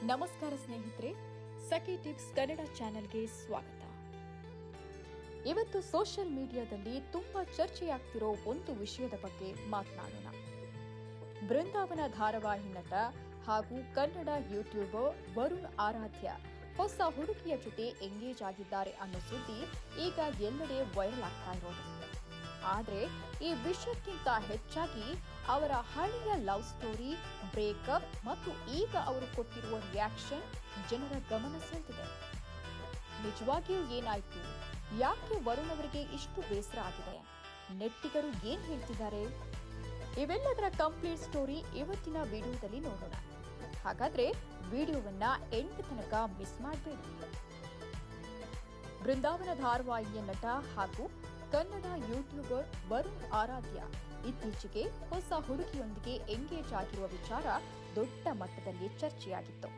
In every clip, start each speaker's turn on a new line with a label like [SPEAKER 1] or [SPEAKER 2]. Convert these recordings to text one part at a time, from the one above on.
[SPEAKER 1] ನಮಸ್ಕಾರ ಸ್ನೇಹಿತರೆ, ಸಖಿ ಟಿಪ್ಸ್ ಕನ್ನಡ ಚಾನೆಲ್ಗೆ ಸ್ವಾಗತ. ಇವತ್ತು ಸೋಷಿಯಲ್ ಮೀಡಿಯಾದಲ್ಲಿ ತುಂಬಾ ಚರ್ಚೆಯಾಗ್ತಿರೋ ಒಂದು ವಿಷಯದ ಬಗ್ಗೆ ಮಾತನಾಡೋಣ. ಬೃಂದಾವನ ಧಾರಾವಾಹಿ ನಟ ಹಾಗೂ ಕನ್ನಡ ಯೂಟ್ಯೂಬರ್ ವರುಣ್ ಆರಾಧ್ಯ ಹೊಸ ಹುಡುಗಿಯ ಜೊತೆ ಎಂಗೇಜ್ ಆಗಿದ್ದಾರೆ ಅನ್ನೋ ಸುದ್ದಿ ಈಗ ಎಲ್ಲೆಡೆ ವೈರಲ್ ಆಗ್ತಾ ಇರೋದು. ಆದರೆ ಈ ವಿಷಯಕ್ಕಿಂತ ಹೆಚ್ಚಾಗಿ ಅವರ ಹಳೆಯ ಲವ್ ಸ್ಟೋರಿ, ಬ್ರೇಕಪ್ ಮತ್ತು ಈಗ ಅವರು ಕೊಟ್ಟಿರುವ ರಿಯಾಕ್ಷನ್ ಜನರ ಗಮನ ಸೆಳೆದಿದೆ. ನಿಜವಾಗಿಯೂ ಏನಾಯ್ತು? ಯಾಕೆ ವರುಣ್ ಅವರಿಗೆ ಇಷ್ಟು ಬೇಸರ ಆಗಿದೆ? ನೆಟ್ಟಿಗರು ಏನ್ ಹೇಳ್ತಿದ್ದಾರೆ? ಇವೆಲ್ಲದರ ಕಂಪ್ಲೀಟ್ ಸ್ಟೋರಿ ಇವತ್ತಿನ ವಿಡಿಯೋದಲ್ಲಿ ನೋಡೋಣ. ಹಾಗಾದ್ರೆ ವಿಡಿಯೋವನ್ನ ಎಂಡ್ ತನಕ ಮಿಸ್ ಮಾಡಬೇಡಿ. ಬೃಂದಾವನ ಧಾರಾವಾಹಿಯ ನಟ ಹಾಗೂ ಕನ್ನಡ ಯೂಟ್ಯೂಬರ್ ವರುಣ್ ಆರಾಧ್ಯ ಇತ್ತೀಚೆಗೆ ಹೊಸ ಹುಡುಗಿಯೊಂದಿಗೆ ಎಂಗೇಜ್ ಆಗಿರುವ ವಿಚಾರ ದೊಡ್ಡ ಮಟ್ಟದಲ್ಲಿ ಚರ್ಚೆಯಾಗಿತ್ತು.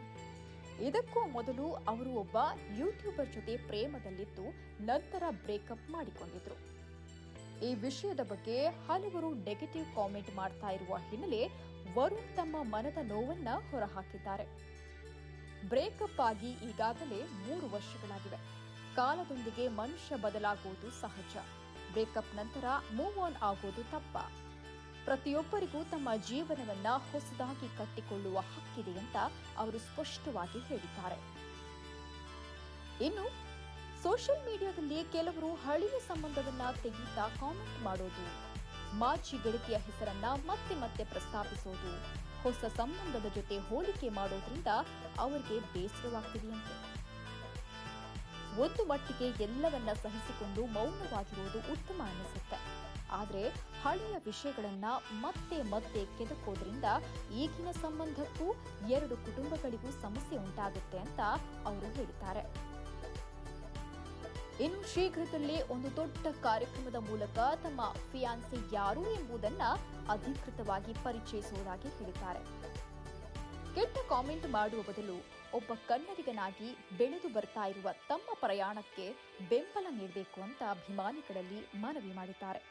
[SPEAKER 1] ಇದಕ್ಕೂ ಮೊದಲು ಅವರು ಒಬ್ಬ ಯೂಟ್ಯೂಬರ್ ಜೊತೆ ಪ್ರೇಮದಲ್ಲಿದ್ದು ನಂತರ ಬ್ರೇಕಪ್ ಮಾಡಿಕೊಂಡಿದ್ರು. ಈ ವಿಷಯದ ಬಗ್ಗೆ ಹಲವರು ನೆಗೆಟಿವ್ ಕಾಮೆಂಟ್ ಮಾಡ್ತಾ ಇರುವ ಹಿನ್ನೆಲೆ ವರುಣ್ ತಮ್ಮ ಮನದ ನೋವನ್ನ ಹೊರಹಾಕಿದ್ದಾರೆ. ಬ್ರೇಕಪ್ ಆಗಿ ಈಗಾಗಲೇ 3 ವರ್ಷಗಳಾಗಿವೆ. ಕಾಲದೊಂದಿಗೆ ಮನುಷ್ಯ ಬದಲಾಗುವುದು ಸಹಜ. ಬ್ರೇಕಪ್ ನಂತರ ಮೂವ್ ಆನ್ ಆಗೋದು ತಪ್ಪ. ಪ್ರತಿಯೊಬ್ಬರಿಗೂ ತಮ್ಮ ಜೀವನವನ್ನ ಹೊಸದಾಗಿ ಕಟ್ಟಿಕೊಳ್ಳುವ ಹಕ್ಕಿದೆ ಅಂತ ಅವರು ಸ್ಪಷ್ಟವಾಗಿ ಹೇಳಿದ್ದಾರೆ. ಇನ್ನು ಸೋಷಿಯಲ್ ಮೀಡಿಯಾದಲ್ಲಿ ಕೆಲವರು ಹಳೆಯ ಸಂಬಂಧವನ್ನ ತೆಗೀತಾ ಕಾಮೆಂಟ್ ಮಾಡೋದು, ಮಾಜಿ ಗೆಳತಿಯ ಹೆಸರನ್ನ ಮತ್ತೆ ಮತ್ತೆ ಪ್ರಸ್ತಾಪಿಸೋದು, ಹೊಸ ಸಂಬಂಧದ ಜೊತೆ ಹೋಲಿಕೆ ಮಾಡೋದ್ರಿಂದ ಅವರಿಗೆ ಬೇಸರವಾಗ್ತಿದೆಯಂತೆ. ಒಂದು ಮಟ್ಟಿಗೆ ಎಲ್ಲವನ್ನ ಸಹಿಸಿಕೊಂಡು ಮೌನವಾಗಿರುವುದು ಉತ್ತಮ ಅನಿಸುತ್ತೆ. ಆದರೆ ಹಳೆಯ ವಿಷಯಗಳನ್ನ ಮತ್ತೆ ಮತ್ತೆ ಕೆದಕೋದ್ರಿಂದ ಈಗಿನ ಸಂಬಂಧಕ್ಕೂ 2 ಕುಟುಂಬಗಳಿಗೂ ಸಮಸ್ಯೆ ಉಂಟಾಗುತ್ತೆ ಅಂತ ಅವರು ಹೇಳಿದ್ದಾರೆ. ಇನ್ನು ಶೀಘ್ರದಲ್ಲೇ ಒಂದು ದೊಡ್ಡ ಕಾರ್ಯಕ್ರಮದ ಮೂಲಕ ತಮ್ಮ ಫಿಯಾನ್ಸಿ ಯಾರು ಎಂಬುದನ್ನ ಅಧಿಕೃತವಾಗಿ ಪರಿಚಯಿಸುವುದಾಗಿ ಹೇಳಿದ್ದಾರೆ. ಕೆಟ್ಟ ಕಾಮೆಂಟ್ ಮಾಡುವ ಬದಲು ಒಬ್ಬ ಕನ್ನಡಿಗನಾಗಿ ಬೆಳೆದು ಬರ್ತಾ ಇರುವ ತಮ್ಮ ಪ್ರಯಾಣಕ್ಕೆ ಬೆಂಬಲ ನೀಡಬೇಕು ಅಂತ ಅಭಿಮಾನಿಗಳಲ್ಲಿ ಮನವಿ ಮಾಡಿದ್ದಾರೆ.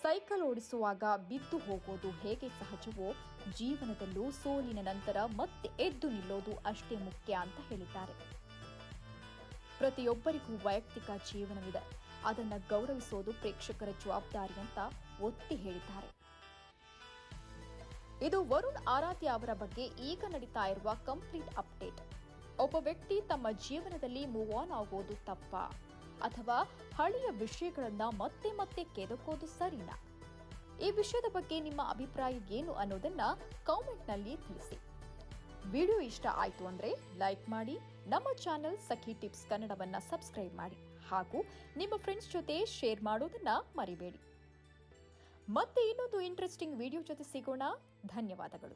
[SPEAKER 1] ಸೈಕಲ್ ಓಡಿಸುವಾಗ ಬಿದ್ದು ಹೋಗೋದು ಹೇಗೆ ಸಹಜವೋ, ಜೀವನದಲ್ಲೂ ಸೋಲಿನ ನಂತರ ಮತ್ತೆ ಎದ್ದು ನಿಲ್ಲೋದು ಅಷ್ಟೇ ಮುಖ್ಯ ಅಂತ ಹೇಳಿದ್ದಾರೆ. ಪ್ರತಿಯೊಬ್ಬರಿಗೂ ವೈಯಕ್ತಿಕ ಜೀವನವಿದೆ, ಅದನ್ನ ಗೌರವಿಸೋದು ಪ್ರೇಕ್ಷಕರ ಜವಾಬ್ದಾರಿ ಅಂತ ಒತ್ತಿ ಹೇಳಿದ್ದಾರೆ. ಇದು ವರುಣ್ ಆರಾಧ್ಯ ಅವರ ಬಗ್ಗೆ ಈಗ ನಡೀತಾ ಇರುವ ಕಂಪ್ಲೀಟ್ ಅಪ್ಡೇಟ್. ಒಬ್ಬ ವ್ಯಕ್ತಿ ತಮ್ಮ ಜೀವನದಲ್ಲಿ ಮೂವ್ ಆನ್ ಆಗೋದು ತಪ್ಪ, ಅಥವಾ ಹಳೆಯ ವಿಷಯಗಳನ್ನ ಮತ್ತೆ ಮತ್ತೆ ಕೆದಕೋದು ಸರಿನಾ? ಈ ವಿಷಯದ ಬಗ್ಗೆ ನಿಮ್ಮ ಅಭಿಪ್ರಾಯ ಏನು ಅನ್ನೋದನ್ನ ಕಾಮೆಂಟ್ನಲ್ಲಿ ತಿಳಿಸಿ. ವಿಡಿಯೋ ಇಷ್ಟ ಆಯ್ತು ಅಂದ್ರೆ ಲೈಕ್ ಮಾಡಿ, ನಮ್ಮ ಚಾನೆಲ್ ಸಖಿ ಟಿಪ್ಸ್ ಕನ್ನಡವನ್ನ ಸಬ್ಸ್ಕ್ರೈಬ್ ಮಾಡಿ, ಹಾಗೂ ನಿಮ್ಮ ಫ್ರೆಂಡ್ಸ್ ಜೊತೆ ಶೇರ್ ಮಾಡೋದನ್ನ ಮರಿಬೇಡಿ. ಮತ್ತೆ ಇನ್ನೊಂದು ಇಂಟ್ರೆಸ್ಟಿಂಗ್ ವಿಡಿಯೋ ಜೊತೆ ಸಿಗೋಣ. ಧನ್ಯವಾದಗಳು.